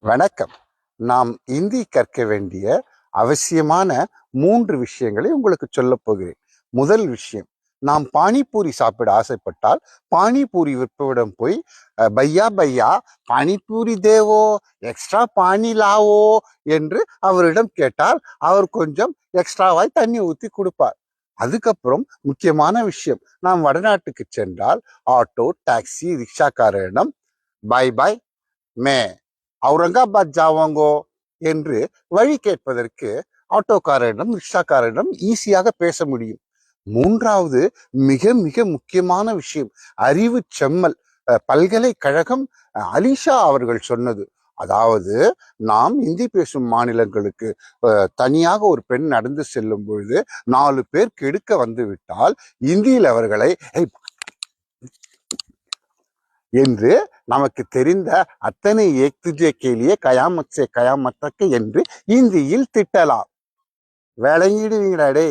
வணக்கம். நாம் இந்தி கற்க வேண்டிய அவசியமான 3 விஷயங்களை உங்களுக்கு சொல்லப் போகிறேன். முதல் விஷயம், நாம் பானிபூரி சாப்பிட ஆசைப்பட்டால் பானிபூரி விற்பவரிடம் போய் பையா பையா பானிபூரி தேவோ, எக்ஸ்ட்ரா பானி லாவோ என்று அவரிடம் கேட்டால் அவர் கொஞ்சம் எக்ஸ்ட்ராவாய் தண்ணி ஊற்றி கொடுப்பார். அதுக்கப்புறம் முக்கியமான விஷயம், நாம் வடநாட்டுக்கு சென்றால் ஆட்டோ, டாக்ஸி, ரிக்ஷாக்காரரிடம் பாய் பாய் மே அவுரங்காபாத் ஜாவாங்கோ என்று வழி கேட்பதற்கு ஆட்டோக்காரரிடம், ரிக்ஷாக்காரரிடம் ஈஸியாக பேச முடியும். மூன்றாவது மிக மிக முக்கியமான விஷயம், அறிவு செம்மல். பல்கலைக்கழகம் அலிஷா அவர்கள் சொன்னது, அதாவது நாம் இந்தி பேசும் மாநிலங்களுக்கு தனியாக ஒரு பெண் நடந்து செல்லும் பொழுது 4 பேர் கெடுக்க வந்து விட்டால் இந்தியில் அவர்களை என்று நமக்கு தெரிந்த அத்தனை ஏக்துஜே கேலியே கயாமத் சே கயாமத் தக் என்று இந்தியில் திட்டலாம். விளங்கிடுவீங்கடா டே.